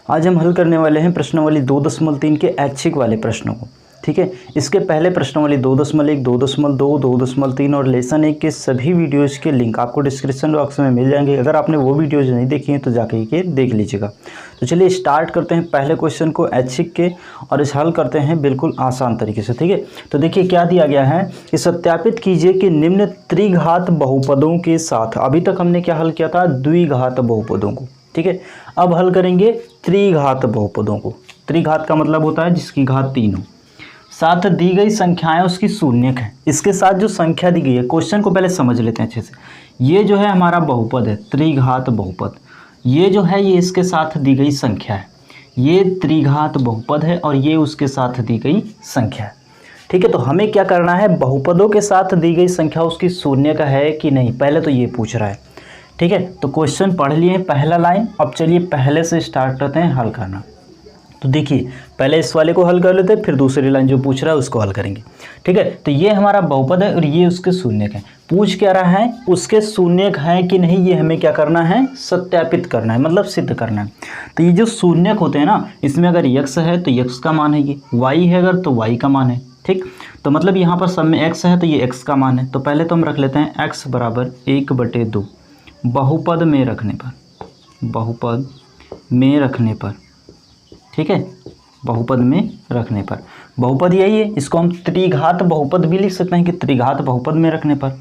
आज हम हल करने वाले हैं प्रश्नावली 2.3 के ऐच्छिक वाले प्रश्नों को। ठीक है, इसके पहले प्रश्नावली 2.1, 2.2, 2.3 और लेसन 1 के सभी वीडियोज़ के लिंक आपको डिस्क्रिप्शन बॉक्स में मिल जाएंगे। अगर आपने वो वीडियोज़ नहीं देखी हैं तो जाके के देख लीजिएगा। तो चलिए स्टार्ट करते हैं पहले क्वेश्चन को ऐच्छिक के, और इस हल करते हैं बिल्कुल आसान तरीके से। ठीक है, तो देखिए क्या दिया गया है कि सत्यापित कीजिए कि निम्न त्रिघात बहुपदों के साथ, अभी तक हमने क्या हल किया था, द्विघात बहुपदों को। ठीक है, अब हल करेंगे त्रिघात बहुपदों को। त्रिघात का मतलब होता है जिसकी घात 3 हो, साथ दी गई संख्याएं उसकी शून्यक है। इसके साथ जो संख्या दी गई है, क्वेश्चन को पहले समझ लेते हैं अच्छे से। ये जो है हमारा बहुपद है, त्रिघात बहुपद। ये जो है ये इसके साथ दी गई संख्या है, ये त्रिघात बहुपद है और ये उसके साथ दी गई संख्या है। ठीक है, तो हमें क्या करना है, बहुपदों के साथ दी गई संख्या उसकी शून्यक है कि नहीं, पहले तो ये पूछ रहा है। ठीक है, तो क्वेश्चन पढ़ लिए पहला लाइन। अब चलिए पहले से स्टार्ट करते हैं हल करना। तो देखिए पहले इस वाले को हल कर लेते हैं, फिर दूसरी लाइन जो पूछ रहा है उसको हल करेंगे। ठीक है, तो ये हमारा बहुपद है और ये उसके शून्यक है। पूछ क्या रहा है, उसके शून्यक है कि नहीं, ये हमें क्या करना है, सत्यापित करना है, मतलब सिद्ध करना है। तो ये जो शून्यक होते हैं ना, इसमें अगर x है तो x का मान है, ये y है अगर तो y का मान है। ठीक, तो मतलब यहाँ पर सब में x है तो ये x का मान है। तो पहले तो हम रख लेते हैं x बराबर 1/2 बहुपद में रखने पर, बहुपद में रखने पर। ठीक है, बहुपद में रखने पर, बहुपद यही है, इसको हम त्रिघात बहुपद भी लिख सकते हैं कि त्रिघात बहुपद में रखने पर।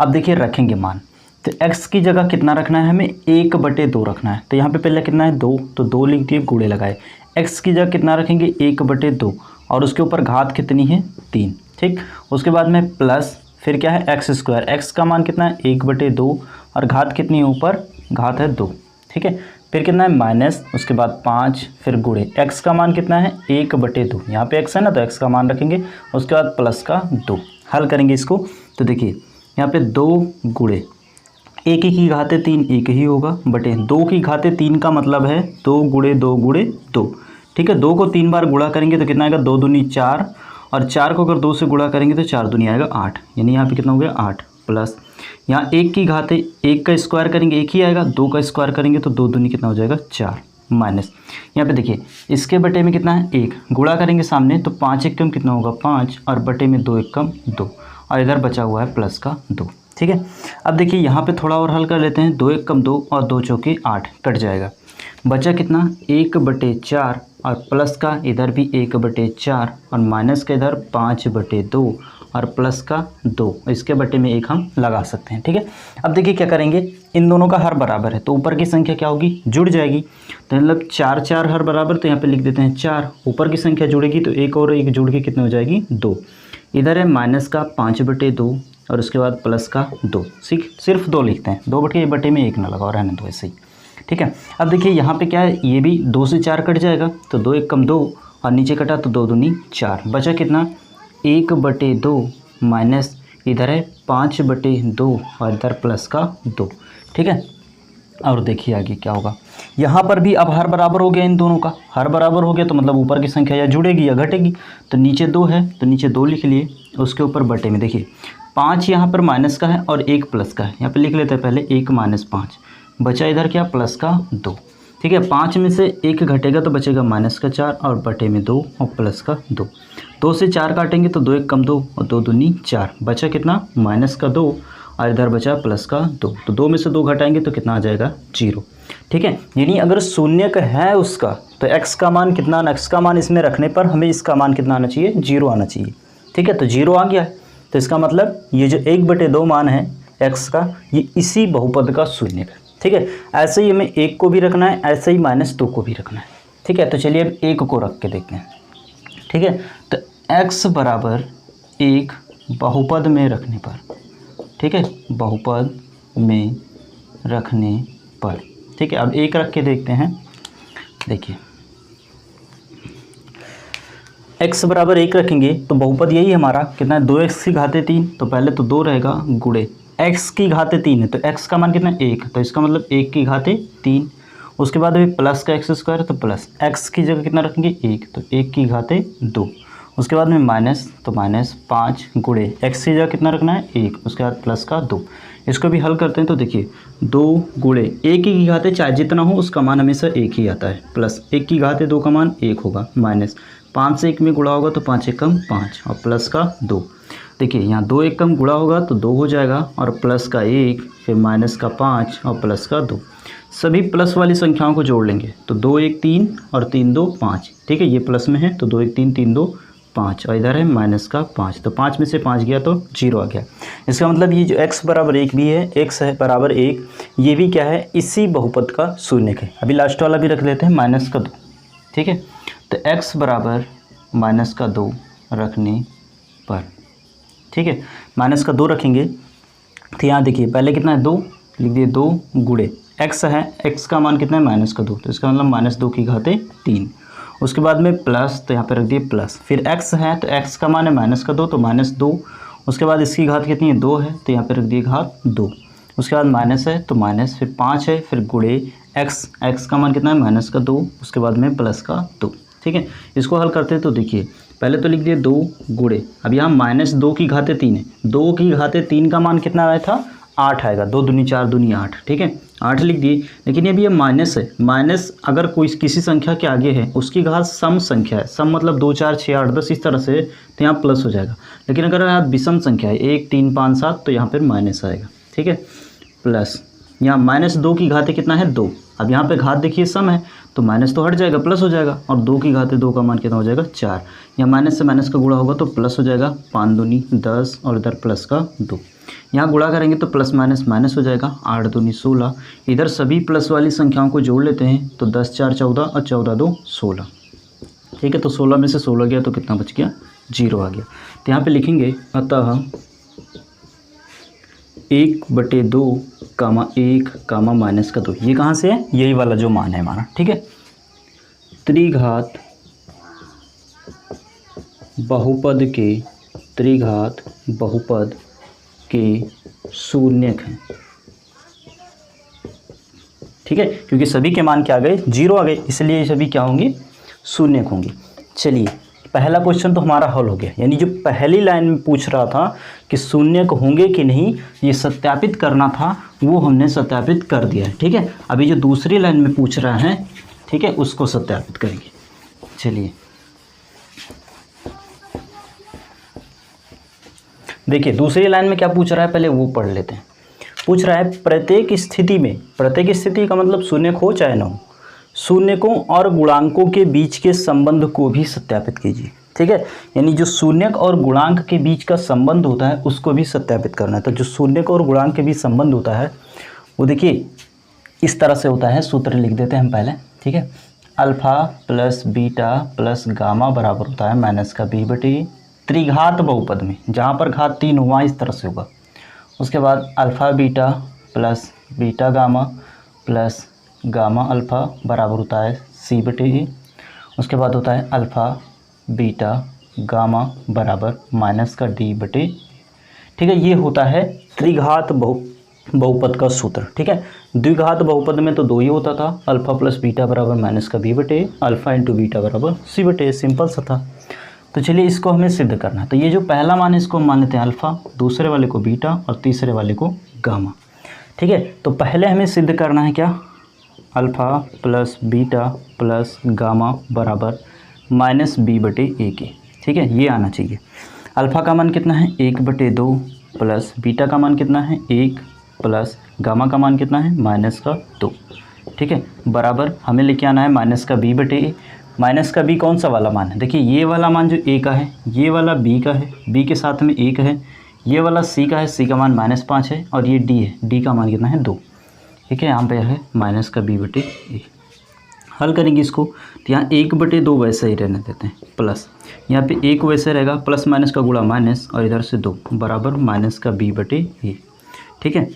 अब देखिए रखेंगे मान, तो x की जगह कितना रखना है, हमें 1/2 रखना है। तो यहाँ पे पहले कितना है 2, तो 2 लिख दिए, गुणे लगाए। x की जगह कितना रखेंगे 1/2 और उसके ऊपर घात कितनी है 3। ठीक, उसके बाद में प्लस, फिर क्या है x², x का मान कितना है 1/2 और घात कितनी है ऊपर, घात है 2। ठीक है, फिर कितना है माइनस, उसके बाद 5, फिर गुणे x का मान कितना है 1/2, यहाँ पे x है ना तो x का मान रखेंगे, उसके बाद प्लस का 2। हल करेंगे इसको, तो देखिए यहाँ पे 2 गुणे 1 की घाते 3, 1 ही होगा, बटे 2 की घाते 3 का मतलब है 2 गुणे 2 गुणे 2। ठीक है, 2 को 3 बार गुणा करेंगे तो कितना आएगा, 2 दूनी 4, और 4 को अगर 2 से गुणा करेंगे तो 4 दूनी आएगा 8, यानी यहाँ पे कितना हो गया 8। प्लस यहाँ 1 की घाते 1 का स्क्वायर करेंगे 1 ही आएगा, 2 का स्क्वायर करेंगे तो 2 दूनी कितना हो जाएगा 4, माइनस यहाँ पे देखिए इसके बटे में कितना है 1, गुणा करेंगे सामने तो 5 एक कम कितना होगा 5, और बटे में 2 एक कम 2, और इधर बचा हुआ है प्लस का 2। ठीक है, अब देखिए यहाँ पे थोड़ा और हल कर लेते हैं, 2 एक कम 2 और 2 चौके 8, कट जाएगा, बचा कितना 1/4, और प्लस का इधर भी 1/4 और माइनस का इधर 5/2 और प्लस का 2, इसके बटे में 1 हम लगा सकते हैं। ठीक है, अब देखिए क्या करेंगे, इन दोनों का हर बराबर है तो ऊपर की संख्या क्या होगी, जुड़ जाएगी। तो मतलब 4 4 हर बराबर, तो यहाँ पे लिख देते हैं 4, ऊपर की संख्या जुड़ेगी तो 1 और 1 जुड़ के कितने हो जाएगी 2। इधर है माइनस का 5/2 और उसके बाद प्लस का 2, सिर्फ 2 लिखते हैं, 2 बटे में 1 ना लगाओ, रहने दो ऐसे ही। ठीक है, अब देखिए यहाँ पे क्या है, ये भी 2 से 4 कट जाएगा तो 2 एक कम 2 और नीचे कटा तो 2 दूनी 4, बचा कितना 1/2 माइनस इधर है 5/2 और इधर प्लस का 2। ठीक है, और देखिए आगे क्या होगा, यहाँ पर भी अब हर बराबर हो गया, इन दोनों का हर बराबर हो गया तो मतलब ऊपर की संख्या या जुड़ेगी या घटेगी। तो नीचे 2 है तो नीचे 2 लिख लिए, उसके ऊपर बटे में देखिए 5 यहाँ पर माइनस का है और 1 प्लस का है, यहाँ पे लिख लेते हैं पहले 1 - 5, बचा इधर क्या प्लस का 2। ठीक है, 5 में से 1 घटेगा तो बचेगा माइनस का 4 और बटे में 2 और प्लस का 2। 2 से 4 काटेंगे तो 2 एक कम 2 और 2 दूनी 4, बचा कितना माइनस का 2 और इधर बचा प्लस का 2। तो 2 में से 2 घटाएंगे तो कितना आ जाएगा 0। ठीक है, यानी अगर शून्यक है उसका तो x का मान कितना, x का मान इसमें रखने पर हमें इसका मान कितना आना चाहिए, 0 आना चाहिए। ठीक है, तो 0 आ गया है, तो इसका मतलब ये जो 1/2 मान है x का, ये इसी बहुपद का शून्यक है। ठीक है, ऐसे ही हमें 1 को भी रखना है, ऐसे ही -2 को भी रखना है। ठीक है, तो चलिए अब 1 को रख के देखते हैं। ठीक है, तो x बराबर 1 बहुपद में रखने पर, ठीक है, बहुपद में रखने पर। ठीक है, अब 1 रख के देखते हैं। देखिए x बराबर 1 रखेंगे तो बहुपद यही हमारा कितना है, 2x की घाते 3, तो पहले तो 2 रहेगा, गुणे x की घाते 3 है तो x का मान कितना है 1, तो इसका मतलब 1 की घाते 3, उसके बाद अभी प्लस का x² तो प्लस x की जगह कितना रखेंगे 1, तो 1 की घाते 2, उसके बाद में माइनस, तो माइनस 5 गुणे एक्स की जगह कितना रखना है 1, उसके बाद प्लस का 2। इसको भी हल करते हैं तो देखिए 2 गुणे एक की घात है, चाहे जितना हो उसका मान हमेशा 1 ही आता है, प्लस 1 की घात है 2 का मान 1 होगा, माइनस 5 से 1 में गुणा होगा तो 5 एकम 5 और प्लस का 2। देखिए यहाँ 2 एकम गुणा होगा तो 2 हो जाएगा और प्लस का 1, फिर माइनस का 5 और प्लस का 2। सभी प्लस वाली संख्याओं को जोड़ लेंगे तो 2 1 3 और 3 2 5। ठीक है, ये प्लस में है तो 2 1 3 3 2 5 और इधर है माइनस का 5, तो 5 में से 5 गया तो 0 आ गया। इसका मतलब ये जो x बराबर 1 भी है, x है बराबर 1, ये भी क्या है, इसी बहुपद का शून्यक है। अभी लास्ट वाला भी रख लेते हैं माइनस का 2। ठीक है, तो x बराबर माइनस का 2 रखने पर, ठीक है, माइनस का 2 रखेंगे तो यहाँ देखिए पहले कितना है 2, लिख दिए 2 गुणे x है, x का मान कितना है माइनस का 2, तो इसका मतलब माइनस 2 की घात 3। उसके बाद में प्लस, तो यहाँ पे रख दिए प्लस, फिर x है तो x का मान है माइनस का 2 तो माइनस 2। उसके बाद इसकी घात कितनी है 2 है तो यहाँ पे रख दिए घात 2। उसके बाद माइनस है तो माइनस, फिर 5 है, फिर गुणे x का मान कितना है माइनस का 2, उसके बाद में प्लस का 2। ठीक है, इसको हल करते हैं तो देखिए पहले तो लिख दिए 2 गुणे, अब यहाँ माइनस 2 की घातें 3 है, 2 की घातें 3 का मान कितना आया था 8 आएगा, 2 दूनी 4 दूनी 8। ठीक है, 8 लिख दिए। लेकिन ये भी ये माइनस है, माइनस अगर कोई किसी संख्या के आगे है उसकी घात सम संख्या है, सम मतलब 2 4 6 8 10 इस तरह से, तो यहाँ प्लस हो जाएगा। लेकिन अगर यहाँ विषम संख्या है 1 3 5 7 तो यहाँ पर माइनस आएगा। ठीक है, प्लस यहाँ माइनस 2 की घातें कितना है 2, अब यहाँ पे घात देखिए सम है तो माइनस तो हट जाएगा प्लस हो जाएगा, और 2 की घातें 2 का मान कितना हो जाएगा 4। यहाँ माइनस से माइनस का गुणा होगा तो प्लस हो जाएगा, 5 दूनी 10 और इधर प्लस का 2। यहाँ गुणा करेंगे तो प्लस माइनस माइनस हो जाएगा, 8 दूनी 16। इधर सभी प्लस वाली संख्याओं को जोड़ लेते हैं तो 10 4 14 और 14 2 16। ठीक है, तो 16 में से 16 गया तो कितना बच गया 0 आ गया। तो यहाँ पे लिखेंगे अतः 1/2 कामा 1 कामा माइनस का 2, ये कहाँ से है, यही वाला जो मान है हमारा। ठीक है, त्रिघात बहुपद के शून्यक हैं। ठीक है, क्योंकि सभी के मान क्या आ गए 0 आ गए, इसलिए सभी क्या होंगे शून्यक होंगे। चलिए पहला क्वेश्चन तो हमारा हल हो गया, यानी जो पहली लाइन में पूछ रहा था कि शून्यक होंगे कि नहीं, ये सत्यापित करना था, वो हमने सत्यापित कर दिया है। ठीक है, अभी जो दूसरी लाइन में पूछ रहा है, ठीक है, उसको सत्यापित करेंगे। चलिए देखिए दूसरी लाइन में क्या पूछ रहा है, पहले वो पढ़ लेते हैं। पूछ रहा है प्रत्येक स्थिति का मतलब शून्यक हो चाहे न हो, शून्यकों और गुणांकों के बीच के संबंध को भी सत्यापित कीजिए। ठीक है, यानी जो शून्यक और गुणांक के बीच का संबंध होता है उसको भी सत्यापित करना है। तो जो शून्यक और गुणांक के बीच संबंध होता है वो देखिए इस तरह से होता है, सूत्र लिख देते हैं हम पहले। ठीक है, alpha plus beta plus gamma बराबर होता है माइनस का b/a, त्रिघात बहुपद में जहाँ पर घात 3 हुआ इस तरह से होगा। उसके बाद alpha beta plus beta gamma plus gamma alpha बराबर होता है c/a। उसके बाद होता है अल्फ़ा बीटा गामा बराबर माइनस का d/a। ठीक है, ये होता है त्रिघात बहुपद का सूत्र। ठीक है, द्विघात बहुपद में तो 2 ही होता था, अल्फ़ा प्लस बीटा बराबर माइनस का b/a, अल्फ़ा इंटू बीटा बराबर c/a, सिंपल सा था। तो चलिए इसको हमें सिद्ध करना है। तो ये जो पहला मान है इसको हम मान लेते हैं अल्फ़ा, दूसरे वाले को बीटा और तीसरे वाले को गामा। ठीक है, तो पहले हमें सिद्ध करना है क्या, alpha plus beta plus gamma बराबर माइनस b/a के। ठीक है, ये आना चाहिए। अल्फ़ा का मान कितना है 1/2 प्लस बीटा का मान कितना है 1 प्लस गामा का मान कितना है माइनस का 2। ठीक है, बराबर हमें लेके आना है माइनस का b/a। माइनस का b कौन सा वाला मान है, देखिए ये वाला मान जो a का है, ये वाला b का है, b के साथ में 1 है, ये वाला c का है, c का मान -5 है, और ये d है, d का मान कितना है 2। ठीक है, यहाँ पे है माइनस का b/a। हल करेंगे इसको तो यहाँ 1/2 वैसे ही रहने देते हैं, प्लस यहाँ पे 1 वैसे रहेगा, प्लस माइनस का गुणा माइनस और इधर से 2 बराबर माइनस का b/a। ठीक है,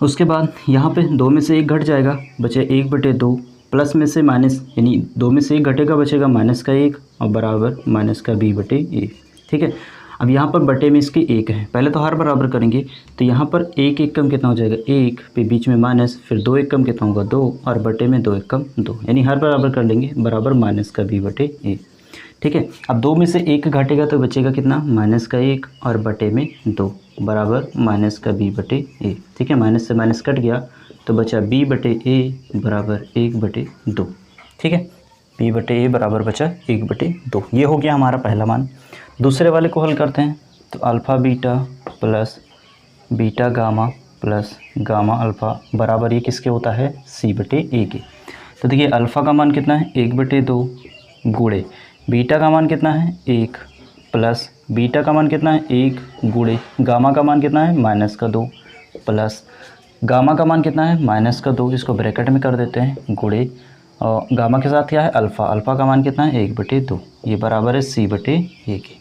उसके बाद यहाँ पे 2 में से 1 घट जाएगा, बचे 1/2, प्लस में से माइनस यानी 2 में से 1 घटेगा, बचेगा माइनस का 1 और बराबर माइनस का b/a। ठीक है, अब यहाँ पर बटे में इसके 1 है, पहले तो हर बराबर करेंगे तो यहाँ पर 1 1 कम कितना हो जाएगा 1, फिर बीच में माइनस, फिर 2 1 कम कितना होगा 2 और बटे में 2 1 कम 2, यानी हर बराबर कर लेंगे बराबर माइनस का b/a। ठीक है। अब 2 में से 1 घटेगा तो बचेगा कितना, माइनस का 1 और बटे में 2 बराबर माइनस का b बटे a। ठीक है, माइनस से माइनस कट गया तो बचा b बटे a बराबर 1 बटे 2। ठीक है, b बटे a बराबर बचा 1 बटे 2। ये हो गया हमारा पहला मान। दूसरे वाले को हल करते हैं तो alpha beta plus beta gamma plus gamma alpha बराबर ये किसके होता है, c बटे a के। तो देखिए अल्फ़ा का मान कितना है 1 बटे 2 गुणे बीटा का मान कितना है 1 प्लस बीटा का मान कितना है 1 गुणे गामा का मान कितना है माइनस का 2 प्लस गामा का मान कितना है माइनस का 2, इसको ब्रैकेट में कर देते हैं गुणे और गामा के साथ क्या है अल्फ़ा, अल्फ़ा का मान कितना है 1 बटे 2, ये बराबर है c बटे a के।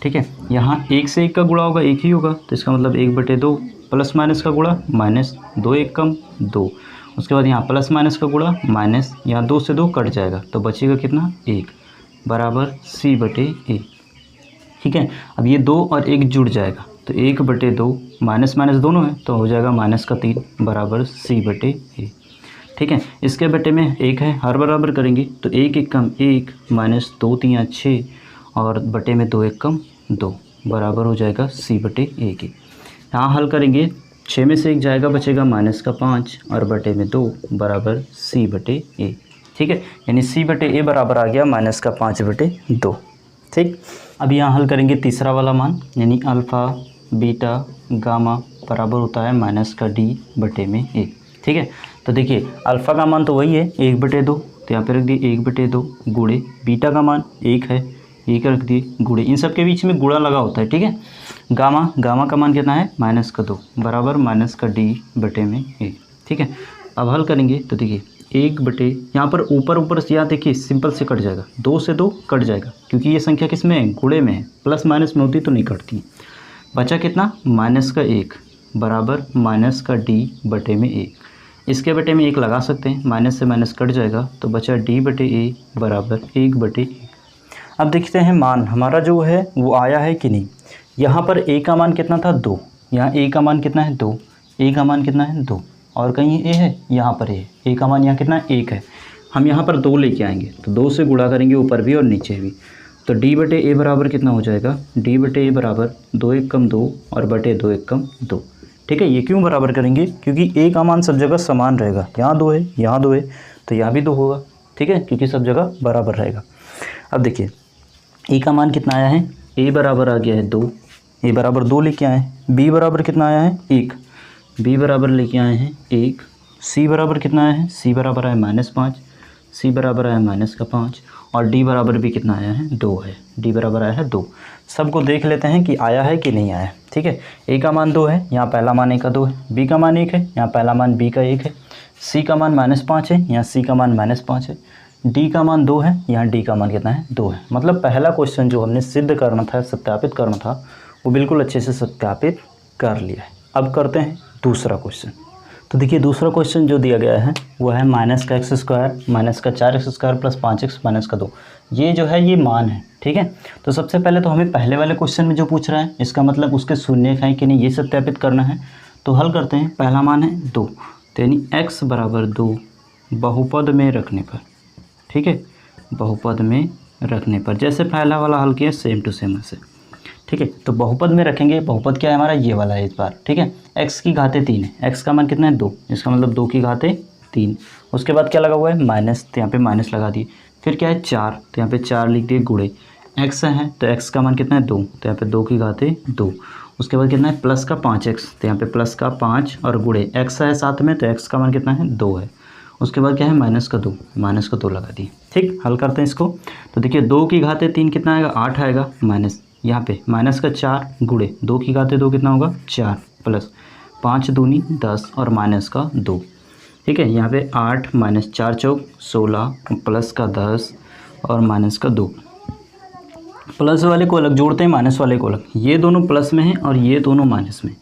ठीक है, यहाँ 1 से 1 का गुणा होगा 1 ही होगा तो इसका मतलब 1 बटे 2 प्लस माइनस का गुणा माइनस 2 1 कम 2, उसके बाद यहाँ प्लस माइनस का गुणा माइनस, यहाँ 2 से 2 कट जाएगा तो बचेगा कितना 1 बराबर c बटे a। ठीक है, अब ये 2 और 1 जुड़ जाएगा तो 1 बटे 2 माइनस माइनस दोनों है तो हो जाएगा माइनस का 3 बराबर c बटे a। ठीक है, इसके बटे में 1 है, हर बराबर करेंगे तो 1 1 कम 1 माइनस 2 3 6 और बटे में 2 1 कम 2 बराबर हो जाएगा c बटे a के। यहाँ हल करेंगे 6 में से 1 जाएगा बचेगा माइनस का 5 और बटे में 2 बराबर c बटे a। ठीक है, यानी c बटे a बराबर आ गया माइनस का 5 बटे 2। ठीक, अब यहाँ हल करेंगे तीसरा वाला मान यानी अल्फ़ा बीटा गामा बराबर होता है माइनस का d बटे में a। ठीक है, तो देखिए अल्फ़ा का मान तो वही है 1 बटे 2 तो यहाँ पे रख दिए 1 बटे 2 गुणे बीटा का मान 1 है 1 रख दिए गुणे, इन सब के बीच में गुणा लगा होता है। ठीक है, गामा का मान कितना है माइनस का 2 बराबर माइनस का d बटे में a। ठीक है, अब हल करेंगे तो देखिए 1 बटे यहाँ पर ऊपर से यहाँ देखिए सिंपल से कट जाएगा, 2 से 2 कट जाएगा क्योंकि ये संख्या किस में है गुणे में है, प्लस माइनस में होती तो नहीं कटती। बचा कितना माइनस का 1 बराबर माइनस का d बटे में 1, इसके बटे में 1 लगा सकते हैं, माइनस से माइनस कट जाएगा तो बचा d बटे a बराबर 1 बटे 1। अब देखते हैं मान हमारा जो है वो आया है कि नहीं। यहाँ पर a का मान कितना था 2, यहाँ a का मान कितना है 2, a का मान कितना है 2 और कहीं a है, यहाँ पर a का मान यहाँ कितना है 1 है। हम यहाँ पर 2 लेके आएंगे तो 2 से गुणा करेंगे ऊपर भी और नीचे भी तो d बटे a बराबर कितना हो जाएगा, d बटे a बराबर 2 1 कम 2 और बटे 2 1 कम 2। ठीक है, ये क्यों बराबर करेंगे क्योंकि a का मान सब जगह समान रहेगा, यहाँ 2 है यहाँ 2 है तो यहाँ भी 2 होगा। ठीक है, क्योंकि सब जगह बराबर रहेगा। अब देखिए a का मान कितना आया है, a बराबर आ गया है 2, a बराबर 2 लेके आए हैं, b बराबर कितना आया है 1, b बराबर लेके आए हैं 1, c बराबर कितना आया है, c बराबर आया -5, c बराबर आया माइनस का 5 और d बराबर भी कितना आया है 2 है, d बराबर आया है 2। सबको देख लेते हैं कि आया है कि नहीं आया। ठीक है, a का मान 2 है, यहाँ पहला मान a का 2 है, b का मान 1 है, यहाँ पहला मान b का 1 है, c का मान -5 है, यहाँ c का मान -5 है, d का मान 2 है, यहाँ d का मान कितना है 2 है। मतलब पहला क्वेश्चन जो हमने सिद्ध करना था, सत्यापित करना था, वो बिल्कुल अच्छे से सत्यापित कर लिया है। अब करते हैं दूसरा क्वेश्चन। तो देखिए दूसरा क्वेश्चन जो दिया गया है वो है माइनस का x² माइनस का 4x² प्लस 5x माइनस का 2। ये जो है ये मान है। ठीक है, तो सबसे पहले तो हमें पहले वाले क्वेश्चन में जो पूछ रहा है इसका मतलब उसके शून्य है कि नहीं ये सत्यापित करना है। तो हल करते हैं। पहला मान है 2 तो यानी x बराबर 2 बहुपद में रखने पर। ठीक है, बहुपद में रखने पर जैसे पहला वाला हल किया सेम टू सेम से। ठीक है, तो बहुपद में रखेंगे। बहुपद क्या है हमारा, ये वाला है इस बार। ठीक है, x की घाते 3 है, x का मान कितना है 2, इसका मतलब 2 की घाते 3। उसके बाद क्या लगा हुआ है माइनस, तो यहाँ पे माइनस लगा दिए। फिर क्या है 4, तो यहाँ पे 4 लिख दिए गुणे। x है तो x का मान कितना है 2, तो यहाँ पे 2 की घाते 2। उसके बाद कितना है प्लस का 5x, तो यहाँ पे प्लस का 5 और गुणे x है साथ में, तो x का मान कितना है 2 है। उसके बाद क्या है माइनस का 2, माइनस का 2 लगा दिए। ठीक, हल करते हैं इसको। तो देखिए 2 की घाते 3 कितना आएगा 8 आएगा, माइनस यहाँ पे माइनस का 4 गुणे 2 की घाते 2 कितना होगा 4 प्लस 5 दूनी 10 और माइनस का 2। ठीक है, यहाँ पे 8 माइनस 4 चौक 16 प्लस का 10 और माइनस का 2। प्लस वाले को अलग जोड़ते हैं, माइनस वाले को अलग। ये दोनों प्लस में हैं और ये दोनों माइनस में।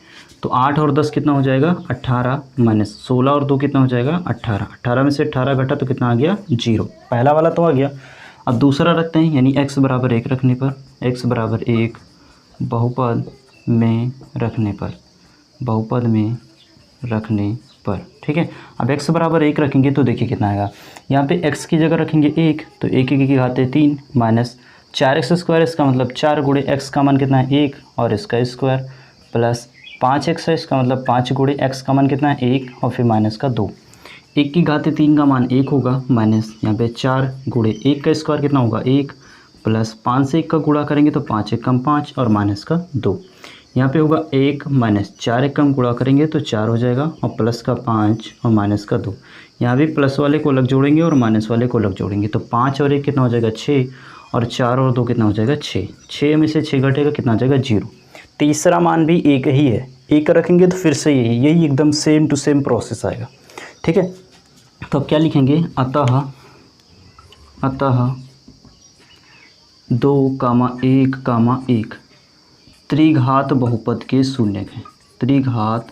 तो 8 और 10 कितना हो जाएगा 18 माइनस 16 और 2 कितना हो जाएगा 18। 18 में से 18 घटा तो कितना आ गया 0। पहला वाला तो आ गया। अब दूसरा रखते हैं, यानी x बराबर 1 रखने पर, x बराबर 1 बहुपद में रखने पर, बहुपद में रखने पर। ठीक है, अब x बराबर 1 रखेंगे तो देखिए कितना आएगा। यहाँ पे x की जगह रखेंगे 1, तो 1 की घाते 3 माइनस 4x² इसका मतलब 4 गुणे x का मान कितना है 1 और इसका स्क्वायर प्लस 5x है, इसका मतलब 5 गुणे x का मान कितना है 1 और फिर माइनस का 2। 1 की घात 3 का मान 1 होगा माइनस यहाँ पे 4 गुणे 1 का स्क्वायर कितना होगा 1 प्लस 5 से 1 का गुणा करेंगे तो 5 1 कम 5 और माइनस का 2। यहाँ पे होगा 1 माइनस 4 1 कम गुणा करेंगे तो 4 हो जाएगा और प्लस का 5 और माइनस का 2। यहाँ भी प्लस वाले को अलग जोड़ेंगे और माइनस वाले को अलग जोड़ेंगे तो 5 और 1 कितना हो जाएगा 6 और 4 और 2 कितना हो जाएगा 6। 6 में से 6 घटेगा कितना हो जाएगा 0। तीसरा मान भी एक ही है, एक रखेंगे तो फिर से यही एकदम सेम टू सेम प्रोसेस आएगा। ठीक है, तो अब क्या लिखेंगे अतः 2, 1, 1 बहुपद के शून्यक हैं। त्रिघात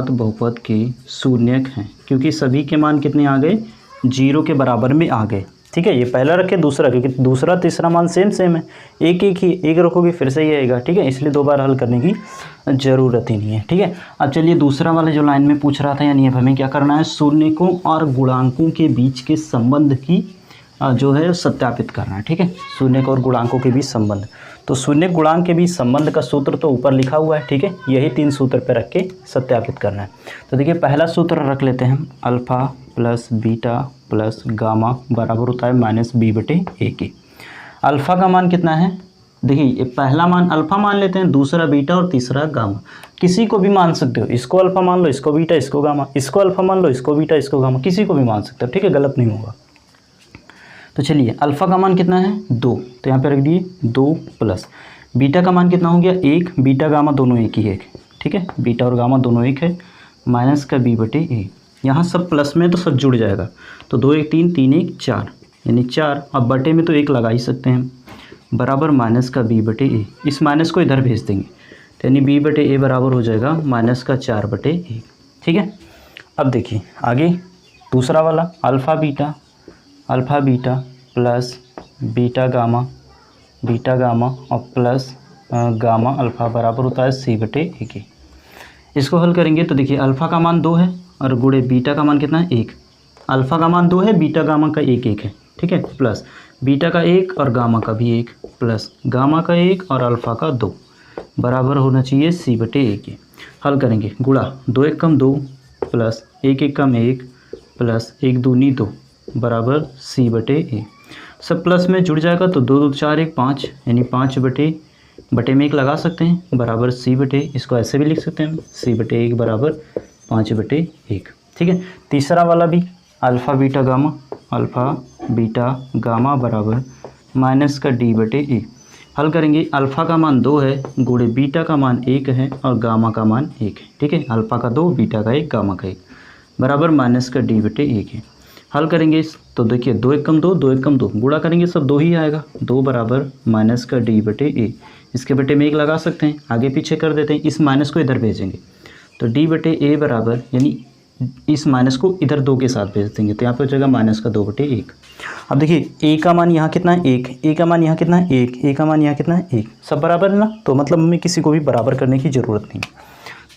बहुपद के शून्यक हैं क्योंकि सभी के मान कितने आ गए 0 के बराबर में आ गए। ठीक है, ये पहला रखे दूसरा, क्योंकि दूसरा तीसरा मान सेम है, एक ही एक रखोगे फिर से ही आएगा। ठीक है, इसलिए 2 बार हल करने की ज़रूरत ही नहीं है। ठीक है, अब चलिए दूसरा वाला जो लाइन में पूछ रहा था यानी अब हमें क्या करना है, शून्यकों और गुणांकों के बीच के संबंध की जो है सत्यापित करना है। ठीक है, शून्यक और गुणांकों के बीच संबंध, तो शून्य गुणांक के बीच संबंध का सूत्र तो ऊपर लिखा हुआ है। ठीक है, यही 3 सूत्र पे रख के सत्यापित करना है। तो देखिए पहला सूत्र रख लेते हैं, alpha plus beta plus gamma बराबर होता है -b/a के। अल्फ़ा का मान कितना है, देखिए ये पहला मान अल्फ़ा मान लेते हैं, दूसरा बीटा और तीसरा गामा। किसी को भी मान सकते हो, इसको अल्फ़ा मान लो, इसको बीटा, इसको गामा, इसको अल्फ़ा मान लो, इसको बीटा, इसको गामा, किसी को भी मान सकते हो। ठीक है, गलत नहीं होगा। तो चलिए अल्फ़ा का मान कितना है 2, तो यहाँ पे रख दिए 2 प्लस बीटा का मान कितना हो गया 1, बीटा गामा दोनों एक ही है। ठीक है, बीटा और गामा दोनों एक है, माइनस का b/a। यहाँ सब प्लस में तो सब जुड़ जाएगा, तो 2 1 3 3 1 4 यानी 4, अब बटे में तो 1 लगा ही सकते हैं, बराबर माइनस का b/a। इस माइनस को इधर भेज देंगे तो यानी b/a बराबर हो जाएगा माइनस का 4/1। ठीक है, अब देखिए आगे दूसरा वाला alpha beta plus beta gamma और प्लस गामा अल्फ़ा बराबर होता है c/a के। इसको हल करेंगे तो देखिए अल्फ़ा का मान 2 है और गुणे बीटा का मान कितना है 1। अल्फ़ा का मान 2 है, बीटा गामा का 1 1 है। ठीक है, प्लस बीटा का 1 और गामा का भी 1 प्लस गामा का 1 और अल्फ़ा का 2 बराबर होना चाहिए c/a के। हल करेंगे गुणा 2 1 कम 2 प्लस 1 1 कम 1 प्लस 1 दूनी 2 बराबर c/a। सब प्लस में जुड़ जाएगा तो 2 2 4 1 5 यानी 5 बटे में 1 लगा सकते हैं बराबर c/a। इसको ऐसे भी लिख सकते हैं c/1 बराबर 5/1। ठीक है, तीसरा वाला भी अल्फ़ा बीटा गामा बराबर माइनस का d/a। हल करेंगे अल्फ़ा का मान 2 है, गुणे बीटा का मान 1 है और गामा का मान 1 है। ठीक है, अल्फ़ा का 2, बीटा का 1, गामा का 1 बराबर माइनस का d/a है। हल करेंगे तो देखिए 2 1 कम 2 2 1 कम 2 गुणा करेंगे सब 2 ही आएगा, 2 बराबर माइनस का d/a। इसके बटे में 1 लगा सकते हैं, आगे पीछे कर देते हैं, इस माइनस को इधर भेजेंगे तो d/a बराबर यानी इस माइनस को इधर 2 के साथ भेज देंगे तो यहाँ पे हो जाएगा माइनस का 2/1। अब देखिए a का मान यहाँ कितना है 1, a का मान यहाँ कितना है 1, a का मान यहाँ कितना है 1, सब बराबर है ना, तो मतलब हमें किसी को भी बराबर करने की ज़रूरत नहीं।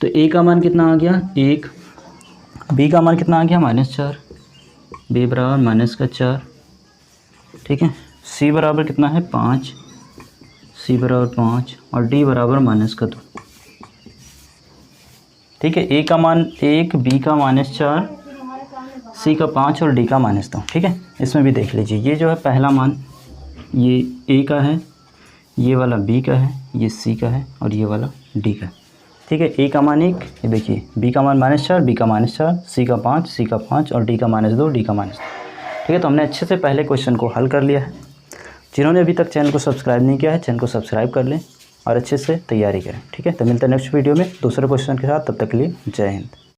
तो a का मान कितना आ गया 1, b का मान कितना आ गया -4, b बराबर माइनस का 4। ठीक है, c बराबर कितना है 5, c बराबर 5 और d बराबर माइनस का 2। ठीक है, a का मान 1, b का -4, c का 5 और d का -2। ठीक है, इसमें भी देख लीजिए, ये जो है पहला मान ये a का है, ये वाला b का है, ये c का है और ये वाला d का है। ठीक है, a का मान 1, ये देखिए b का मान -4, b का -4, c का 5 और d का -2, d का -2। ठीक है, तो हमने अच्छे से पहले क्वेश्चन को हल कर लिया है। जिन्होंने अभी तक चैनल को सब्सक्राइब नहीं किया है, चैनल को सब्सक्राइब कर लें और अच्छे से तैयारी करें। ठीक है, तो मिलते हैं नेक्स्ट वीडियो में दूसरे क्वेश्चन के साथ, तब तक के लिए जय हिंद।